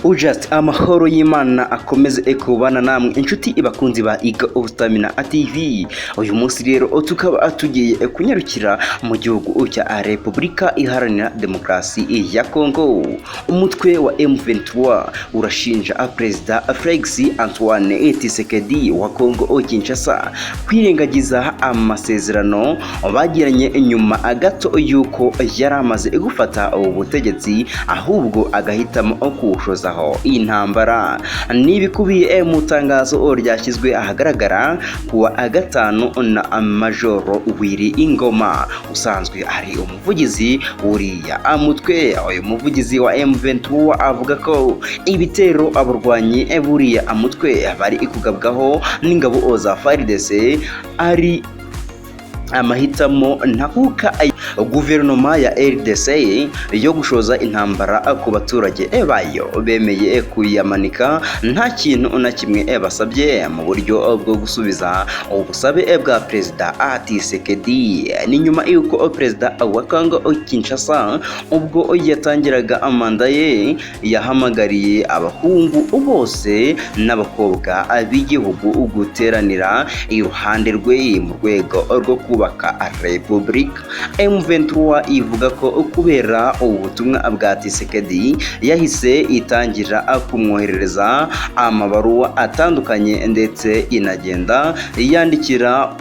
Just amahoro y'Imana akomeze kubana namwe inshuti ibakunzi ba Eagle of Stamina TV. Uyu munsi rero tukaba tugiye kunyarukira mu gihugu cya Repubulika Iharanira Demokarasi ya Kongo. Umutwe wa M23 urashinja Perezida Felix Antoine Tshisekedi wa Kongo Kinshasa kwirengagiza amasezerano bagiranye nyuma gato yuko yari amaze gufata ubutegetsi, ahubwo agahitamo kuwushozaho intambara. Nibikubiye mu tangazo ryashyizwe ahagaragara kuwa gatanu na Majoro Willy Ingoma, usanzwe ari umuvugizi uriya mutwe. Uyu muvugizi wa M23 avuga ko ibitero abarwanyi buriya mutwe bari kugabwaho n'ingabo za FARDC ari amahitamo ntakuka guverinoma ya RDC yo gushoza intambara ku baturage bayo bemeye kuyamanika nta kintu na kimwe basabye mu buryo bwo gusubiza ubusabe bwa Perezida Tshisekedi. Ni nyuma yuko Perezida wa Kongo Kinshasa ubwo yatangiraga amanda ye yahamagariye abahungu bose n'abakobwa b'igihugu guteranira iruhande rwe mu rwego rwo kubaka Repubulika. M23 ivuga ko kubera ubutumwa bwa Tshisekedi yahise itangira kumwoherereza amabaruwa atandukanye, ndetse inagenda yandikira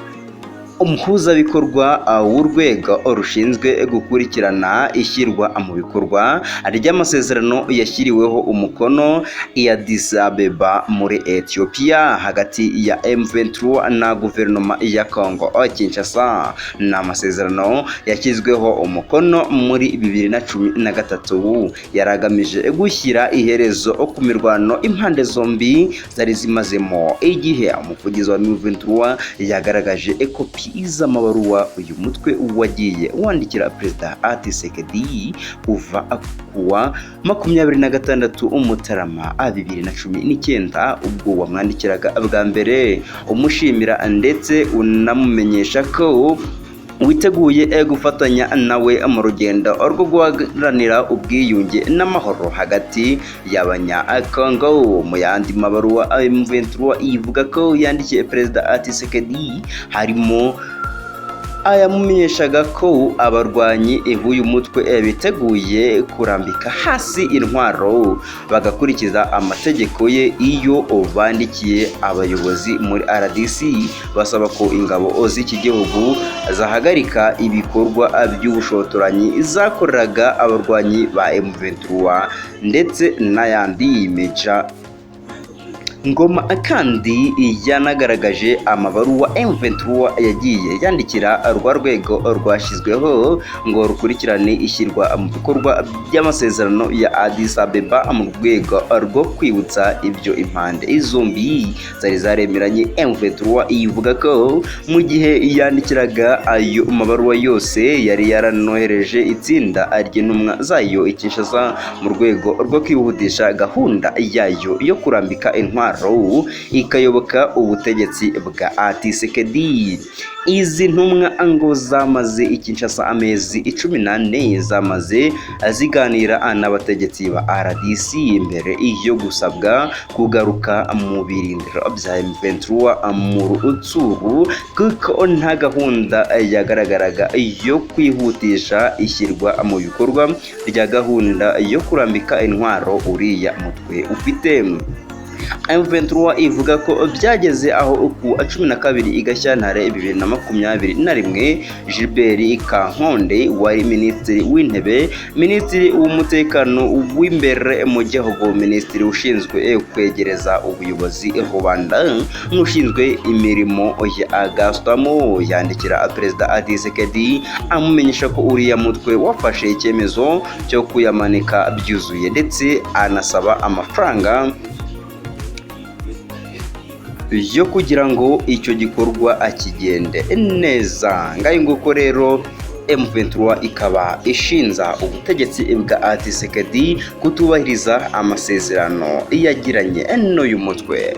umuhuzabikorwa w'urwego rushinzwe gukurikirana ishyirwa mu bikorwa ry'amasezerano yashyiriweho umukono i Addis Abeba muri Ethiopia hagati ya M23 na guverinoma ya Kongo Kinshasa. Ni amasezerano yashyizweho umukono muri 2013 yaragamije gushyira iherezo ku mirwano impande zombi zari zimazemo igihe. Umuvugizi wa M23 yagaragaje kopi iz'amabaruwa uyu mutwe wagiye wandikira Perezida Tshisekedi kuva kuwa 26 Mutarama 2019, ubwo wamwandikiraga bwa mbere umushimira ndetse unamumenyesha ko witeguye gufatanya nawe mu rugendo rwo guharanira ubwiyunge n'amahoro hagati y'Abanyakongo. Mu yandi mabaruwa M23 ivuga ko yandikiye Perezida Tshisekedi harimo ayamumenyeshaga ko abarwanyi b'uyu mutwe biteguye kurambika hasi intwaro bagakurikiza amategeko ye iyo bandikiye abayobozi muri RDC basaba ko ingabo z'iki gihugu zahagarika ibikorwa by'ubushotoranyi zakoreraga abarwanyi ba M23 ndetse n'ayandi meja. Ngoma kandi yanagaragaje amabaruwa M23 yagiye yandikira rwa rwego rwashyizweho ngo rukurikirane ishyirwa mu bikorwa by'amasezerano ya Addis Abeba mu rwego rwo kwibutsa ibyo impande zombi zari zaremeranye. M23 ivuga ko mu gihe yandikiraga ayo mabaruwa yose yari yaranohereje itsinda ry'intumwa zayo Kinshasa mu rwego rwo kwihutisha gahunda yayo yo kurambika intwaro ikayoboka ubutegetsi bwa Tshisekedi. Izi ntumwa ngo zamaze Kinshasa amezi 14 zamaze ziganira n'abategetsi ba RDC mbere yo gusabwa kugaruka mu birindiro bya M23 mu Rutsuru, kuko nta gahunda yagaragaraga yo kwihutisha ishyirwa mu bikorwa rya gahunda yo kurambika intwaro uriya mutwe ufite. M23 ivuga ko byageze aho ku 12 Gashyantare 2021 Gilbert Kankonde wari minisitiri w'intebe, minisitiri w'umutekano w'imbere mu gihugu, minisitiri ushinzwe kwegereza ubuyobozi rubanda n'ushinzwe imirimo ya Gastamo yandikira Perezida Tshisekedi amumenyesha ko uriya mutwe wafashe icyemezo cyo kuyamanika byuzuye, ndetse anasaba amafaranga yo kugira ngo icyo gikorwa akigende neza. Ngaho nguko rero M23 ikaba ishinza ubutegetsi bwa Tshisekedi kutubahiriza amasezerano yagiranye n'uyu mutwe.